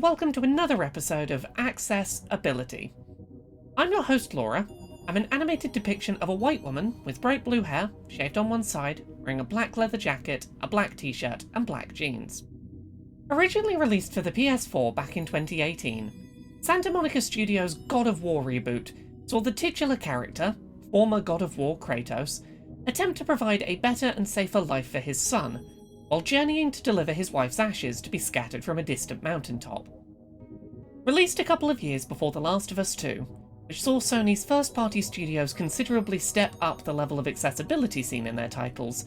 welcome to another episode of Accessibility. I'm your host Laura. I'm an animated depiction of a white woman with bright blue hair, shaved on one side, wearing a black leather jacket, a black t-shirt and black jeans. Originally released for the PS4 back in 2018, Santa Monica Studios' God of War reboot saw the titular character, former God of War Kratos, attempt to provide a better and safer life for his son, while journeying to deliver his wife's ashes to be scattered from a distant mountaintop. Released a couple of years before The Last of Us 2, which saw Sony's first-party studios considerably step up the level of accessibility seen in their titles,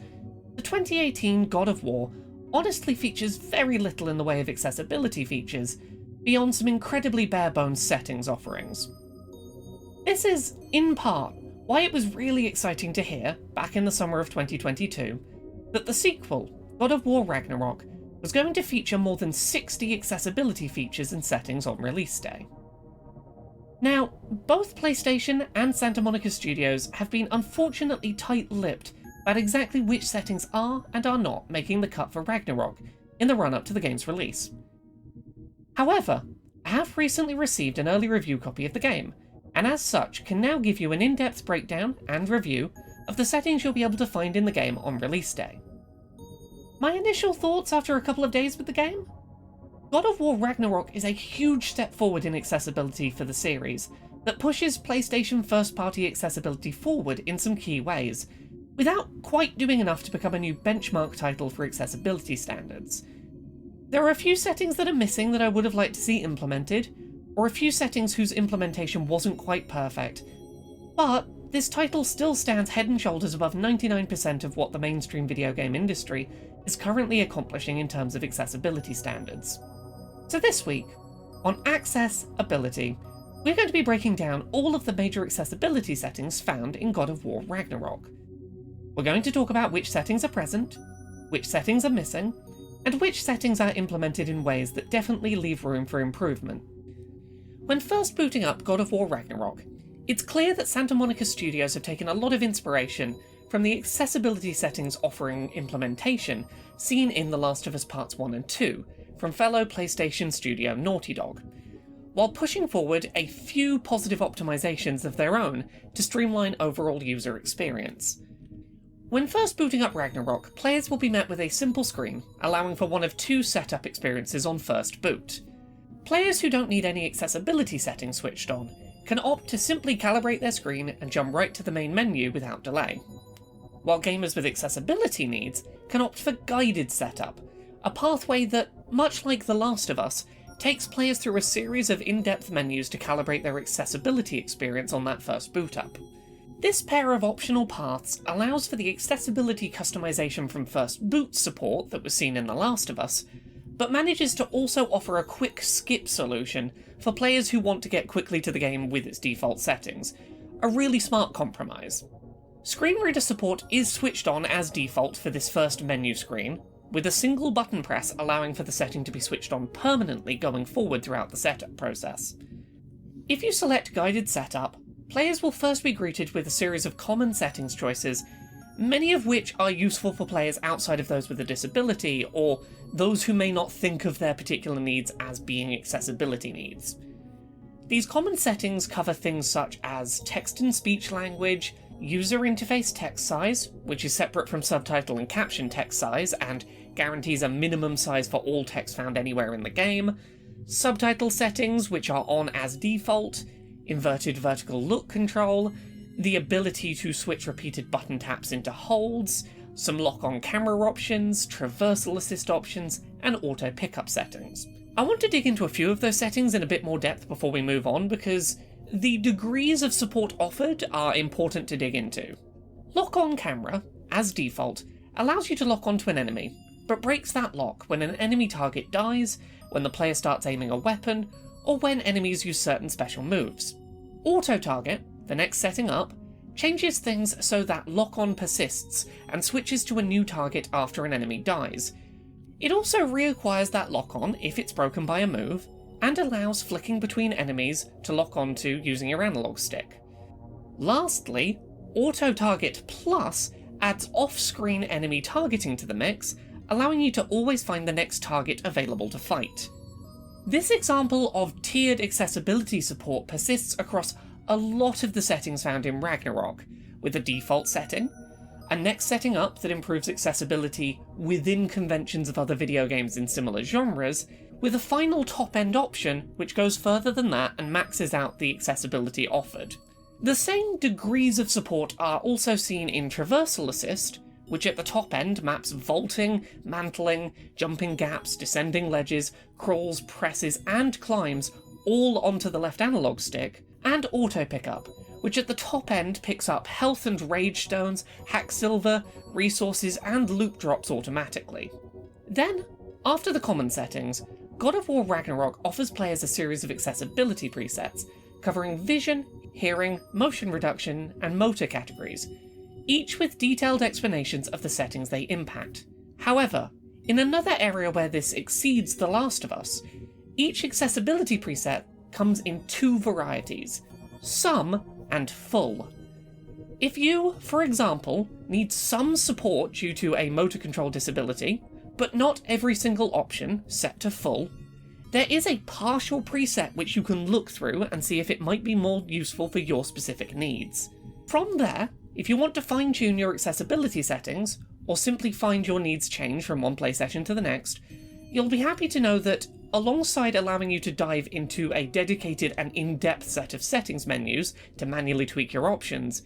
the 2018 God of War honestly features very little in the way of accessibility features, beyond some incredibly bare-bones settings offerings. This is, in part, why it was really exciting to hear, back in the summer of 2022, that the sequel, God of War Ragnarok, was going to feature more than 60 accessibility features and settings on release day. Now, both PlayStation and Santa Monica Studios have been unfortunately tight-lipped about exactly which settings are and are not making the cut for Ragnarok in the run-up to the game's release. However, I have recently received an early review copy of the game, and as such can now give you an in-depth breakdown and review of the settings you'll be able to find in the game on release day. My initial thoughts after a couple of days with the game? God of War Ragnarok is a huge step forward in accessibility for the series that pushes PlayStation first-party accessibility forward in some key ways, without quite doing enough to become a new benchmark title for accessibility standards. There are a few settings that are missing that I would have liked to see implemented, or a few settings whose implementation wasn't quite perfect, but this title still stands head and shoulders above 99% of what the mainstream video game industry is currently accomplishing in terms of accessibility standards. So this week, on Accessibility, we're going to be breaking down all of the major accessibility settings found in God of War Ragnarok. We're going to talk about which settings are present, which settings are missing, and which settings are implemented in ways that definitely leave room for improvement. When first booting up God of War Ragnarok, it's clear that Santa Monica Studios have taken a lot of inspiration from the accessibility settings offering implementation seen in The Last of Us Parts 1 and 2 from fellow PlayStation studio Naughty Dog, while pushing forward a few positive optimizations of their own to streamline overall user experience. When first booting up Ragnarok, players will be met with a simple screen, allowing for one of two setup experiences on first boot. Players who don't need any accessibility settings switched on can opt to simply calibrate their screen and jump right to the main menu without delay, while gamers with accessibility needs can opt for guided setup, a pathway that, much like The Last of Us, takes players through a series of in-depth menus to calibrate their accessibility experience on that first boot up. This pair of optional paths allows for the accessibility customization from first boot support that was seen in The Last of Us, but manages to also offer a quick skip solution for players who want to get quickly to the game with its default settings, a really smart compromise. Screen reader support is switched on as default for this first menu screen, with a single button press allowing for the setting to be switched on permanently going forward throughout the setup process. If you select Guided Setup, players will first be greeted with a series of common settings choices, many of which are useful for players outside of those with a disability, or those who may not think of their particular needs as being accessibility needs. These common settings cover things such as text and speech language, user interface text size, which is separate from subtitle and caption text size and guarantees a minimum size for all text found anywhere in the game, subtitle settings, which are on as default, inverted vertical look control, the ability to switch repeated button taps into holds, some lock-on camera options, traversal assist options, and auto pickup settings. I want to dig into a few of those settings in a bit more depth before we move on, because the degrees of support offered are important to dig into. Lock-on camera, as default, allows you to lock onto an enemy, but breaks that lock when an enemy target dies, when the player starts aiming a weapon, or when enemies use certain special moves. Auto-target, the next setting up, changes things so that lock-on persists and switches to a new target after an enemy dies. It also reacquires that lock-on if it's broken by a move, and allows flicking between enemies to lock onto using your analog stick. Lastly, Auto-Target Plus adds off-screen enemy targeting to the mix, allowing you to always find the next target available to fight. This example of tiered accessibility support persists across a lot of the settings found in Ragnarok, with a default setting, a next setting up that improves accessibility within conventions of other video games in similar genres, with a final top-end option which goes further than that and maxes out the accessibility offered. The same degrees of support are also seen in Traversal Assist, which at the top end maps vaulting, mantling, jumping gaps, descending ledges, crawls, presses and climbs all onto the left analog stick, and Auto Pickup, which at the top end picks up health and rage stones, hack silver, resources and loot drops automatically. Then, after the common settings, God of War Ragnarok offers players a series of accessibility presets, covering vision, hearing, motion reduction and motor categories, each with detailed explanations of the settings they impact. However, in another area where this exceeds The Last of Us, each accessibility preset comes in two varieties, some and full. If you, for example, need some support due to a motor control disability, but not every single option set to full, there is a partial preset which you can look through and see if it might be more useful for your specific needs. From there, if you want to fine-tune your accessibility settings, or simply find your needs change from one play session to the next, you'll be happy to know that, alongside allowing you to dive into a dedicated and in-depth set of settings menus to manually tweak your options,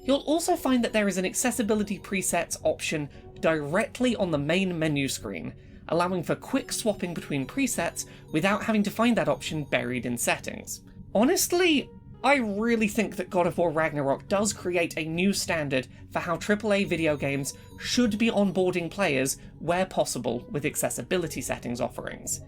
you'll also find that there is an accessibility presets option directly on the main menu screen, allowing for quick swapping between presets without having to find that option buried in settings. Honestly, I really think that God of War Ragnarok does create a new standard for how AAA video games should be onboarding players where possible with accessibility settings offerings.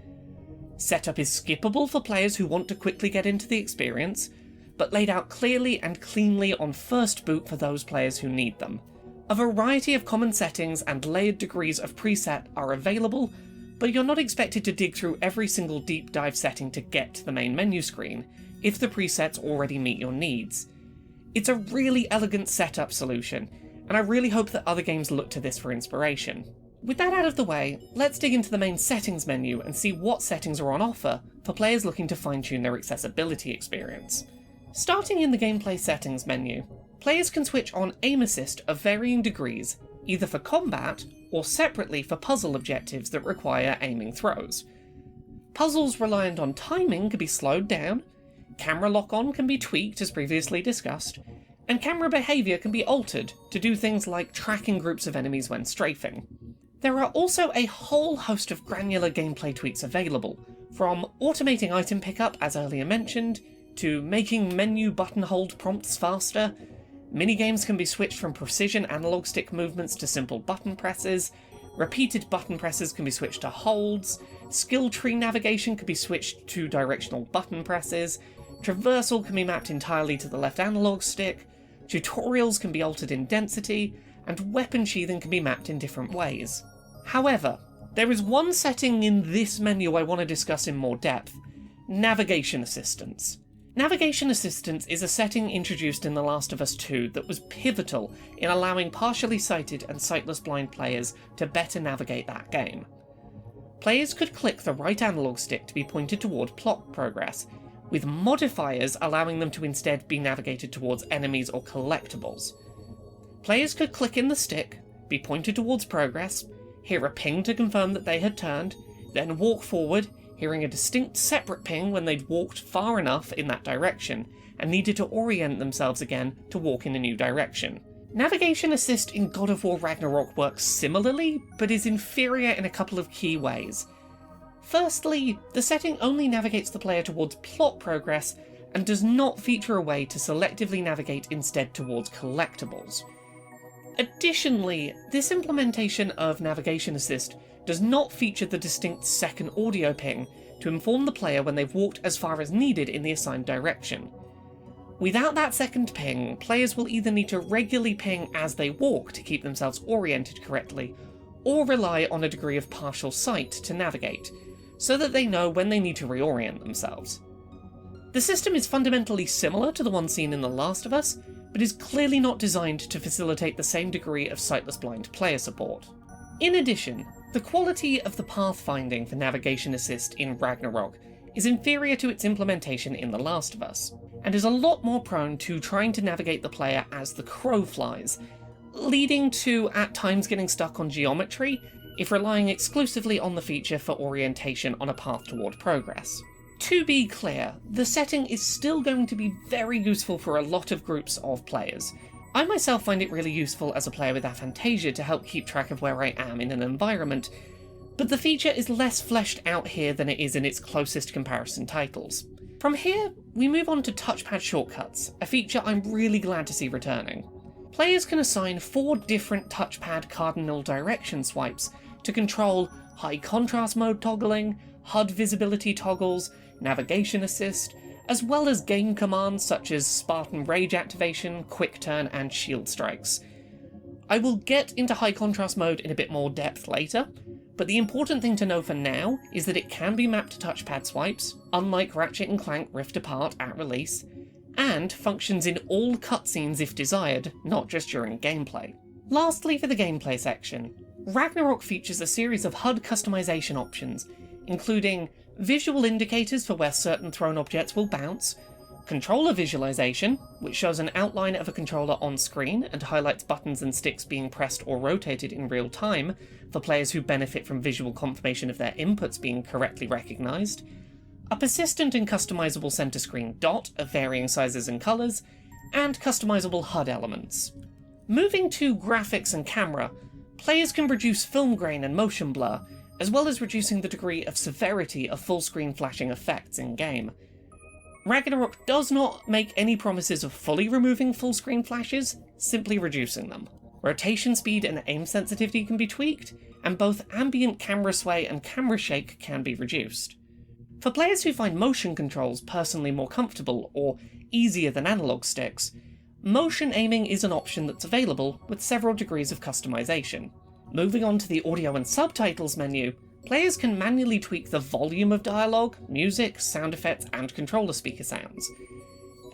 Setup is skippable for players who want to quickly get into the experience, but laid out clearly and cleanly on first boot for those players who need them. A variety of common settings and layered degrees of preset are available, but you're not expected to dig through every single deep dive setting to get to the main menu screen, if the presets already meet your needs. It's a really elegant setup solution, and I really hope that other games look to this for inspiration. With that out of the way, let's dig into the main settings menu and see what settings are on offer for players looking to fine-tune their accessibility experience. Starting in the gameplay settings menu, players can switch on aim assist of varying degrees, either for combat or separately for puzzle objectives that require aiming throws. Puzzles reliant on timing can be slowed down, camera lock-on can be tweaked as previously discussed, and camera behaviour can be altered to do things like tracking groups of enemies when strafing. There are also a whole host of granular gameplay tweaks available, from automating item pickup as earlier mentioned, to making menu button hold prompts faster. Minigames can be switched from precision analog stick movements to simple button presses, repeated button presses can be switched to holds, skill tree navigation can be switched to directional button presses, traversal can be mapped entirely to the left analog stick, tutorials can be altered in density, and weapon sheathing can be mapped in different ways. However, there is one setting in this menu I want to discuss in more depth: navigation assistance. Navigation assistance is a setting introduced in The Last of Us 2 that was pivotal in allowing partially sighted and sightless blind players to better navigate that game. Players could click the right analog stick to be pointed toward plot progress, with modifiers allowing them to instead be navigated towards enemies or collectibles. Players could click in the stick, be pointed towards progress, hear a ping to confirm that they had turned, then walk forward, hearing a distinct separate ping when they'd walked far enough in that direction, and needed to orient themselves again to walk in a new direction. Navigation assist in God of War Ragnarok works similarly, but is inferior in a couple of key ways. Firstly, the setting only navigates the player towards plot progress, and does not feature a way to selectively navigate instead towards collectibles. Additionally, this implementation of navigation assist does not feature the distinct second audio ping to inform the player when they've walked as far as needed in the assigned direction. Without that second ping, players will either need to regularly ping as they walk to keep themselves oriented correctly, or rely on a degree of partial sight to navigate, so that they know when they need to reorient themselves. The system is fundamentally similar to the one seen in The Last of Us, but is clearly not designed to facilitate the same degree of sightless blind player support. In addition, the quality of the pathfinding for navigation assist in Ragnarok is inferior to its implementation in The Last of Us, and is a lot more prone to trying to navigate the player as the crow flies, leading to at times getting stuck on geometry if relying exclusively on the feature for orientation on a path toward progress. To be clear, the setting is still going to be very useful for a lot of groups of players. I myself find it really useful as a player with aphantasia to help keep track of where I am in an environment, but the feature is less fleshed out here than it is in its closest comparison titles. From here, we move on to touchpad shortcuts, a feature I'm really glad to see returning. Players can assign 4 different touchpad cardinal direction swipes to control high contrast mode toggling, HUD visibility toggles, navigation assist, as well as game commands such as Spartan Rage activation, quick turn, and shield strikes. I will get into high contrast mode in a bit more depth later, but the important thing to know for now is that it can be mapped to touchpad swipes, unlike Ratchet & Clank Rift Apart at release, and functions in all cutscenes if desired, not just during gameplay. Lastly, for the gameplay section, Ragnarok features a series of HUD customization options, including visual indicators for where certain thrown objects will bounce, controller visualization, which shows an outline of a controller on screen and highlights buttons and sticks being pressed or rotated in real time for players who benefit from visual confirmation of their inputs being correctly recognized, a persistent and customizable center screen dot of varying sizes and colors, and customizable HUD elements. Moving to graphics and camera, players can reduce film grain and motion blur, as well as reducing the degree of severity of full-screen flashing effects in-game. Ragnarok does not make any promises of fully removing full-screen flashes, simply reducing them. Rotation speed and aim sensitivity can be tweaked, and both ambient camera sway and camera shake can be reduced. For players who find motion controls personally more comfortable or easier than analog sticks, motion aiming is an option that's available with several degrees of customization. Moving on to the audio and subtitles menu, players can manually tweak the volume of dialogue, music, sound effects, and controller speaker sounds.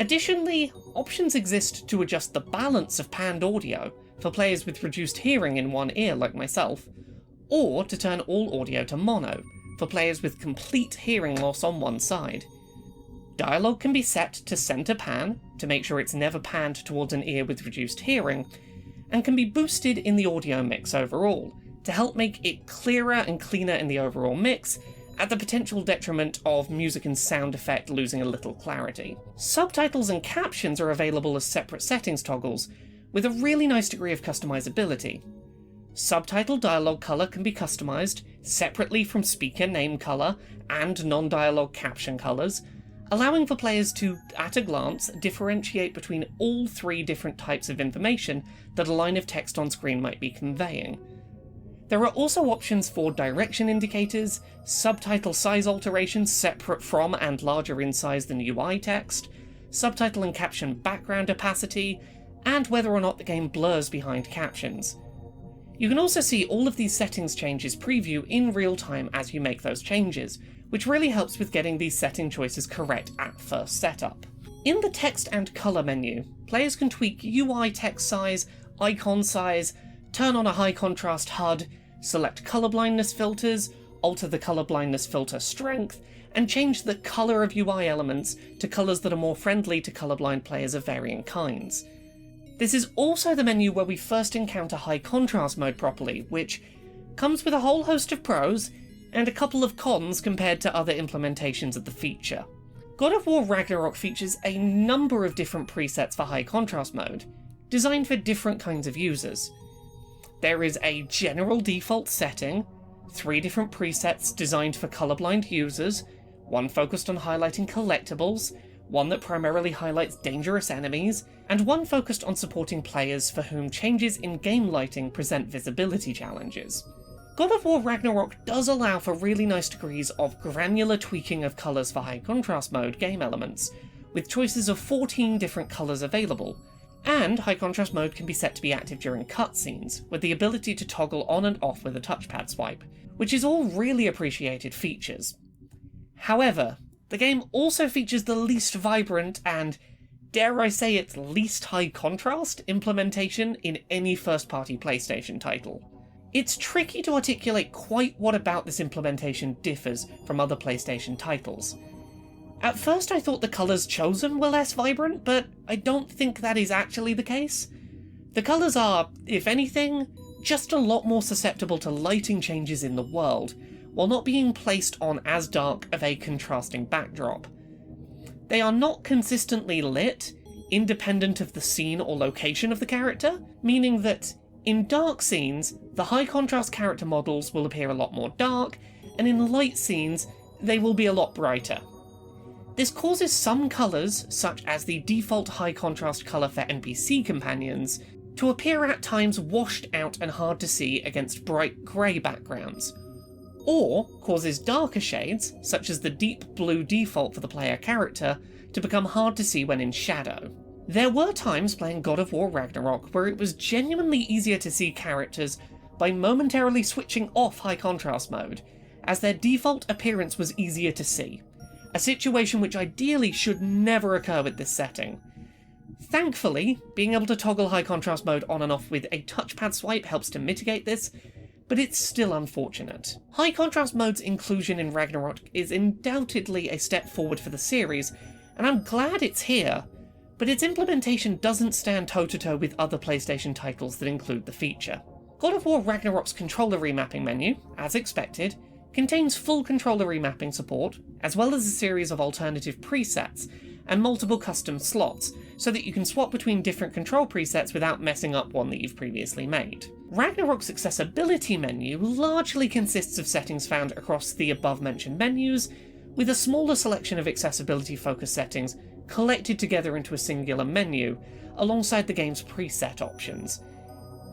Additionally, options exist to adjust the balance of panned audio for players with reduced hearing in one ear like myself, or to turn all audio to mono for players with complete hearing loss on one side. Dialogue can be set to center pan to make sure it's never panned towards an ear with reduced hearing, and can be boosted in the audio mix overall, to help make it clearer and cleaner in the overall mix, at the potential detriment of music and sound effect losing a little clarity. Subtitles and captions are available as separate settings toggles, with a really nice degree of customizability. Subtitle dialogue color can be customized separately from speaker name color and non-dialogue caption colors, allowing for players to, at a glance, differentiate between all 3 different types of information that a line of text on screen might be conveying. There are also options for direction indicators, subtitle size alterations separate from and larger in size than UI text, subtitle and caption background opacity, and whether or not the game blurs behind captions. You can also see all of these settings changes preview in real time as you make those changes, which really helps with getting these setting choices correct at first setup. In the text and colour menu, players can tweak UI text size, icon size, turn on a high contrast HUD, select colour blindness filters, alter the colour blindness filter strength, and change the colour of UI elements to colours that are more friendly to colourblind players of varying kinds. This is also the menu where we first encounter high contrast mode properly, which comes with a whole host of pros and a couple of cons compared to other implementations of the feature. God of War Ragnarok features a number of different presets for high contrast mode, designed for different kinds of users. There is a general default setting, 3 different presets designed for colorblind users, one focused on highlighting collectibles, one that primarily highlights dangerous enemies, and one focused on supporting players for whom changes in game lighting present visibility challenges. God of War Ragnarok does allow for really nice degrees of granular tweaking of colours for high contrast mode game elements, with choices of 14 different colours available, and high contrast mode can be set to be active during cutscenes, with the ability to toggle on and off with a touchpad swipe, which is all really appreciated features. However, the game also features the least vibrant and, dare I say it, least high contrast implementation in any first-party PlayStation title. It's tricky to articulate quite what about this implementation differs from other PlayStation titles, At first I thought the colours chosen were less vibrant, but I don't think that is actually the case. The colours are, if anything, just a lot more susceptible to lighting changes in the world, while not being placed on as dark of a contrasting backdrop. They are not consistently lit, independent of the scene or location of the character, meaning that in dark scenes, the high contrast character models will appear a lot more dark, and in light scenes, they will be a lot brighter. This causes some colours, such as the default high contrast colour for NPC companions, to appear at times washed out and hard to see against bright grey backgrounds, or causes darker shades, such as the deep blue default for the player character, to become hard to see when in shadow. There were times playing God of War Ragnarok where it was genuinely easier to see characters by momentarily switching off high contrast mode, as their default appearance was easier to see, a situation which ideally should never occur with this setting. Thankfully, being able to toggle high contrast mode on and off with a touchpad swipe helps to mitigate this, but it's still unfortunate. High contrast mode's inclusion in Ragnarok is undoubtedly a step forward for the series, and I'm glad it's here, but its implementation doesn't stand toe-to-toe with other PlayStation titles that include the feature. God of War Ragnarok's controller remapping menu, as expected, contains full controller remapping support, as well as a series of alternative presets, and multiple custom slots, so that you can swap between different control presets without messing up one that you've previously made. Ragnarok's accessibility menu largely consists of settings found across the above-mentioned menus, with a smaller selection of accessibility-focused settings collected together into a singular menu, alongside the game's preset options.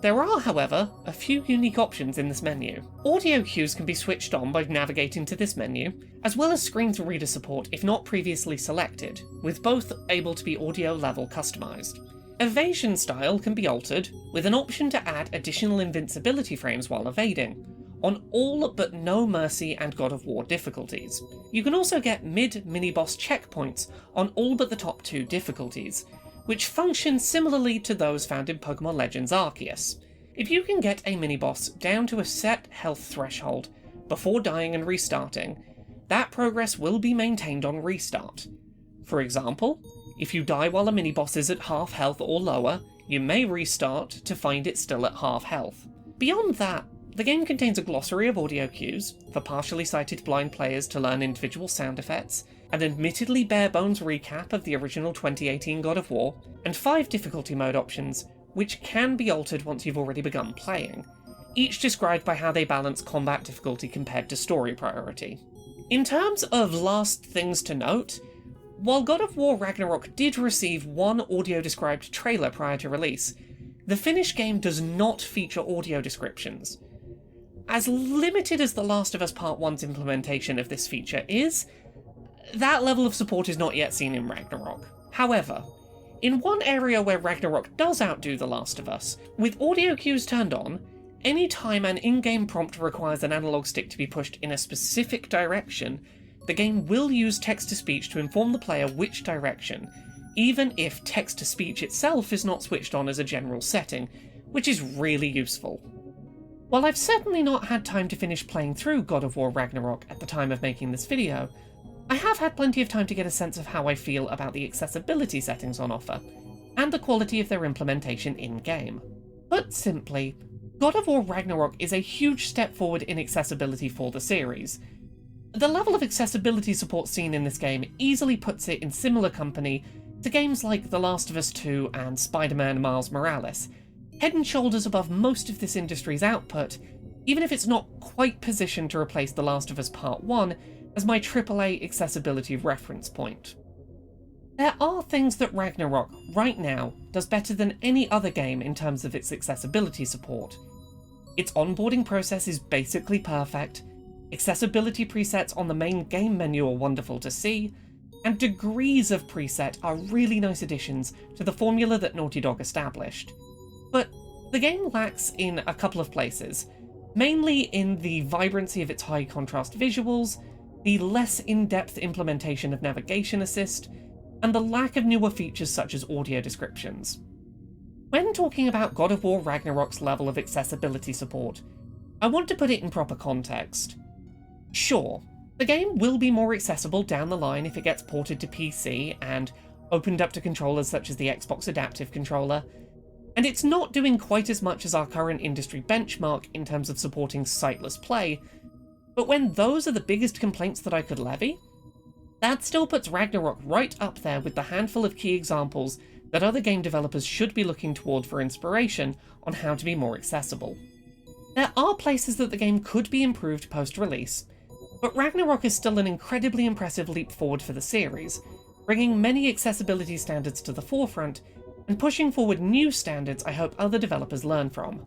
There are, however, a few unique options in this menu. Audio cues can be switched on by navigating to this menu, as well as screen reader support if not previously selected, with both able to be audio level customised. Evasion style can be altered, with an option to add additional invincibility frames while evading, on all but No Mercy and God of War difficulties. You can also get mid-mini-boss checkpoints on all but the top 2 difficulties, which function similarly to those found in Pokemon Legends Arceus. If you can get a mini-boss down to a set health threshold before dying and restarting, that progress will be maintained on restart. For example, if you die while a mini-boss is at half health or lower, you may restart to find it still at half health. Beyond that, the game contains a glossary of audio cues for partially sighted blind players to learn individual sound effects, an admittedly bare-bones recap of the original 2018 God of War, and 5 difficulty mode options, which can be altered once you've already begun playing, each described by how they balance combat difficulty compared to story priority. In terms of last things to note, while God of War Ragnarok did receive one audio-described trailer prior to release, the finished game does not feature audio descriptions. As limited as The Last of Us Part 1's implementation of this feature is, that level of support is not yet seen in Ragnarok. However, in one area where Ragnarok does outdo The Last of Us, with audio cues turned on, any time an in-game prompt requires an analog stick to be pushed in a specific direction, the game will use text-to-speech to inform the player which direction, even if text-to-speech itself is not switched on as a general setting, which is really useful. While I've certainly not had time to finish playing through God of War Ragnarok at the time of making this video, I have had plenty of time to get a sense of how I feel about the accessibility settings on offer, and the quality of their implementation in-game. Put simply, God of War Ragnarok is a huge step forward in accessibility for the series. The level of accessibility support seen in this game easily puts it in similar company to games like The Last of Us 2 and Spider-Man Miles Morales, head and shoulders above most of this industry's output, even if it's not quite positioned to replace The Last of Us Part 1 as my AAA accessibility reference point. There are things that Ragnarok, right now, does better than any other game in terms of its accessibility support. Its onboarding process is basically perfect, accessibility presets on the main game menu are wonderful to see, and degrees of preset are really nice additions to the formula that Naughty Dog established. But the game lacks in a couple of places, mainly in the vibrancy of its high contrast visuals, the less in-depth implementation of navigation assist, and the lack of newer features such as audio descriptions. When talking about God of War Ragnarok's level of accessibility support, I want to put it in proper context. Sure, The game will be more accessible down the line if it gets ported to PC and opened up to controllers such as the Xbox Adaptive Controller, and it's not doing quite as much as our current industry benchmark in terms of supporting sightless play, but when those are the biggest complaints that I could levy, that still puts Ragnarok right up there with the handful of key examples that other game developers should be looking toward for inspiration on how to be more accessible. There are places that the game could be improved post-release, but Ragnarok is still an incredibly impressive leap forward for the series, bringing many accessibility standards to the forefront and pushing forward new standards I hope other developers learn from.